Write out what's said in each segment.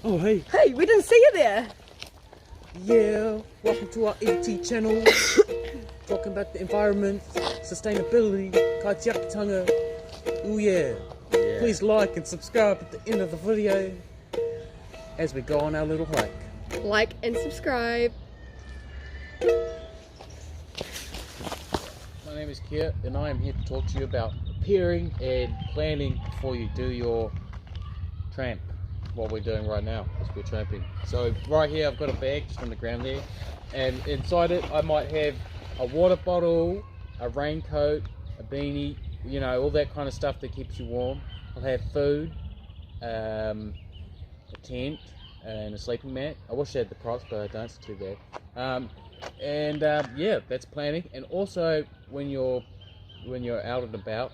Oh, hey. Hey, we didn't see you there. Yeah, welcome to our ET channel. Talking about the environment, sustainability, Kaitiakitanga. Ooh yeah. Please like and subscribe at the end of the video as we go on our little hike. Like and subscribe. My name is Kia and I am here to talk to you about preparing and planning before you do your tramp. What we're doing right now is we're tramping. So right here I've got a bag just on the ground there, and inside it I might have a water bottle, a raincoat, a beanie, you know, all that kind of stuff that keeps you warm. I'll have food, a tent, and a sleeping mat. I wish I had the props, but I don't, it's too bad. Yeah, that's planning. And also when you're out and about,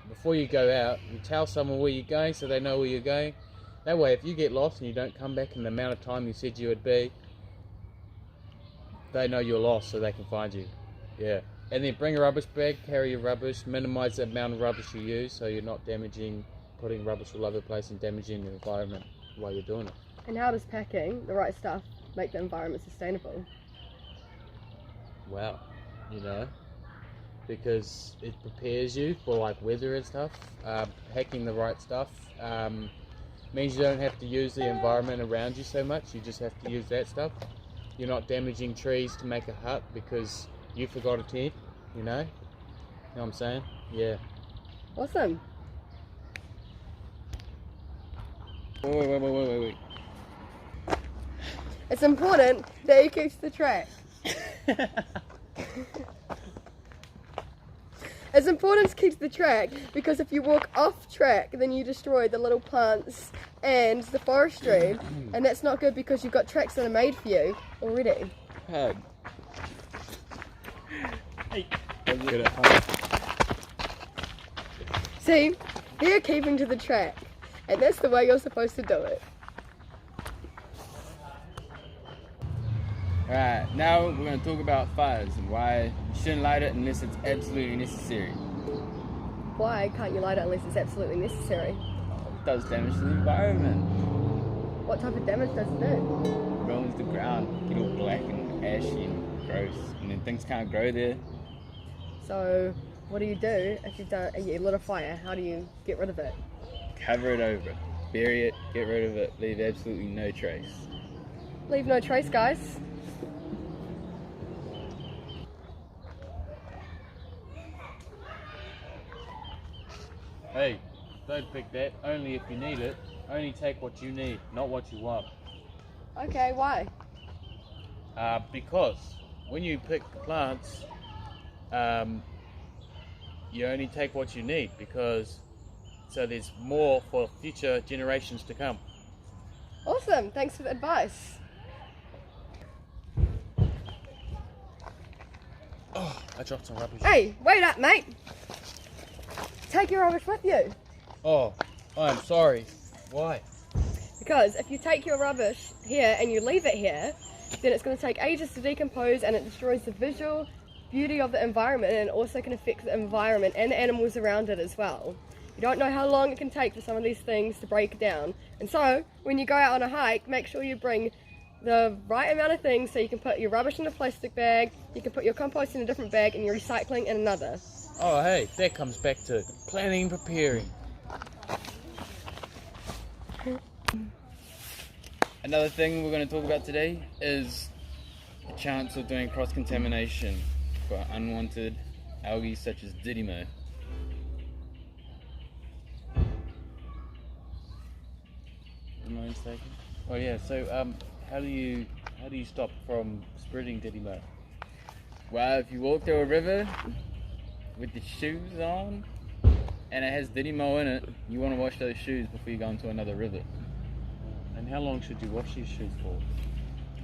before you go out, you tell someone where you're going so they know where you're going. That way, if you get lost and you don't come back in the amount of time you said you would be, they know you're lost so they can find you. Yeah. And then bring a rubbish bag, carry your rubbish, minimize the amount of rubbish you use so you're not putting rubbish all over the place and damaging the environment while you're doing it. And how does packing the right stuff make the environment sustainable? Wow. You know, because it prepares you for like weather and stuff. Packing the right stuff means you don't have to use the environment around you so much. You just have to use that stuff. You're not damaging trees to make a hut because you forgot a tent, you know? You know what I'm saying? Yeah. Awesome. Wait. It's important that you keep the track. It's important to keep the track because if you walk off track, then you destroy the little plants and the forestry, and that's not good because you've got tracks that are made for you already. Hey. See, they're keeping to the track, and that's the way you're supposed to do it. Alright, now we're going to talk about fires and why you shouldn't light it unless it's absolutely necessary. Why can't you light it unless it's absolutely necessary? It does damage to the environment. What type of damage does it do? It ruins the ground, get all black and ashy and gross, and then things can't grow there. So, what do you do if you lit a fire? How do you get rid of it? Cover it over, bury it, get rid of it, leave absolutely no trace. Leave no trace, guys. Hey, don't pick that. Only if you need it. Only take what you need, not what you want. Okay, why? Because when you pick plants, you only take what you need so there's more for future generations to come. Awesome, thanks for the advice. Oh, I dropped some rubbish. Hey, wait up, mate. Take your rubbish with you. Oh, I'm sorry. Why? Because if you take your rubbish here and you leave it here, then it's going to take ages to decompose and it destroys the visual beauty of the environment, and it also can affect the environment and the animals around it as well. You don't know how long it can take for some of these things to break down. And so, when you go out on a hike, make sure you bring the right amount of things so you can put your rubbish in a plastic bag, you can put your compost in a different bag, and your recycling in another. Oh, hey, that comes back to planning and preparing. Another thing we're going to talk about today is the chance of doing cross-contamination for unwanted algae such as didimo. Am I mistaken? Oh yeah. So how do you stop from spreading didimo? Well, if you walk through a river with the shoes on and it has didimo in it, you want to wash those shoes before you go into another river. And how long should you wash these shoes for?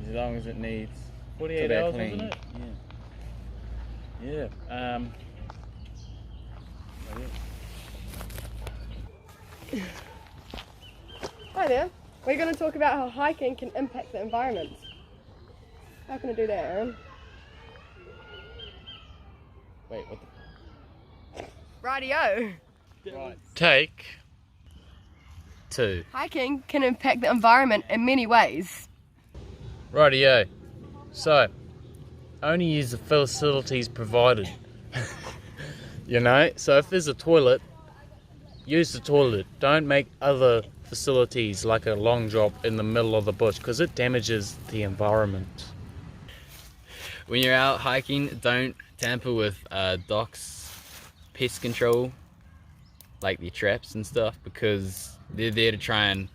As long as it needs 48 they're hours, clean. wasn't it? Yeah. Hi there. We're going to talk about how hiking can impact the environment. How can I do that, Aaron? Wait, what Radio. the... Right. Take too. Hiking can impact the environment in many ways. Rightio. So, only use the facilities provided. You know, so if there's a toilet, use the toilet. Don't make other facilities like a long drop in the middle of the bush because it damages the environment. When you're out hiking, don't tamper with docks, pest control, like the traps and stuff, because they're there to try and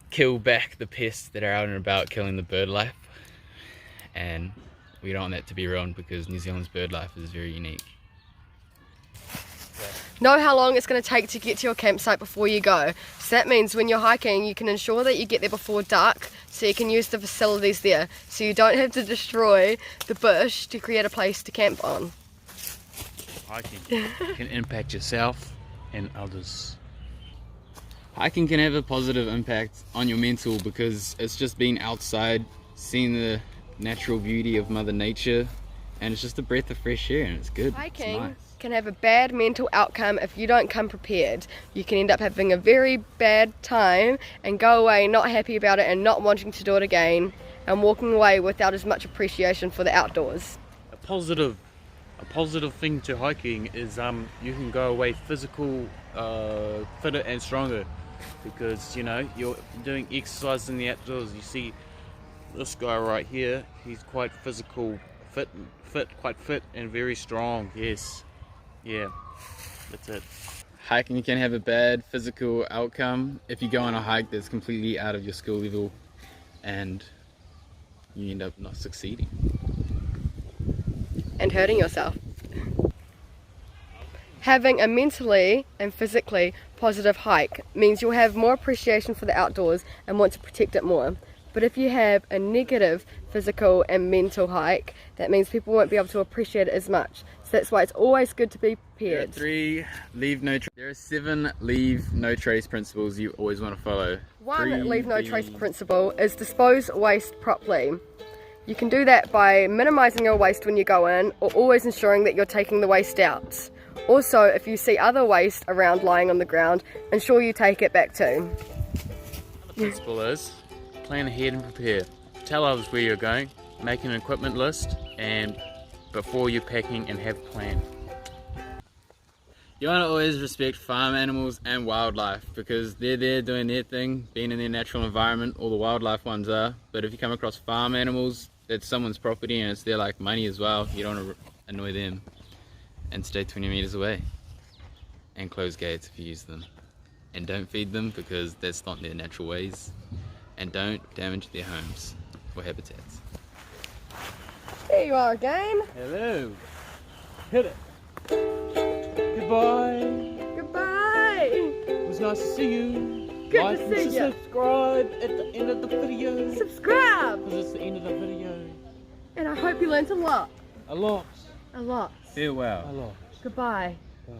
kill back the pests that are out and about killing the bird life. And we don't want that to be ruined because New Zealand's bird life is very unique. Know how long it's going to take to get to your campsite before you go. So that means when you're hiking, you can ensure that you get there before dark so you can use the facilities there. So you don't have to destroy the bush to create a place to camp on. Hiking can impact yourself and others. Hiking can have a positive impact on your mental because it's just being outside, seeing the natural beauty of Mother Nature, and it's just a breath of fresh air and it's good. Hiking it's nice. can have a bad mental outcome if you don't come prepared. You can end up having a very bad time and go away not happy about it and not wanting to do it again and walking away without as much appreciation for the outdoors. A positive thing to hiking is you can go away physical, fitter and stronger because you know you're doing exercise in the outdoors. You see this guy right here, he's quite physical, quite fit and very strong. Yes, yeah, that's it. Hiking can have a bad physical outcome if you go on a hike that's completely out of your skill level and you end up not succeeding. And hurting yourself. Having a mentally and physically positive hike means you'll have more appreciation for the outdoors and want to protect it more. But if you have a negative physical and mental hike, that means people won't be able to appreciate it as much. So that's why it's always good to be prepared. There are 7 leave no trace principles you always want to follow. One leave no trace principle is dispose waste properly. You can do that by minimizing your waste when you go in or always ensuring that you're taking the waste out. Also, if you see other waste around lying on the ground, ensure you take it back too. The principle is plan ahead and prepare. Tell others where you're going, make an equipment list and before you're packing and have a plan. You want to always respect farm animals and wildlife because they're there doing their thing, being in their natural environment. All the wildlife ones are, but if you come across farm animals, that's someone's property and it's their like money as well. You don't want to annoy them, and stay 20 meters away and close gates if you use them, and don't feed them because that's not their natural ways, and don't damage their homes or habitats. There you are again. Hello. Hit it. Goodbye. Goodbye. It was nice to see you. Good like to see and you. subscribe at the end of the video. Subscribe. Because it's the end of the video. And I hope you learned a lot. A lot. A lot. Farewell. A lot. Goodbye. Bye.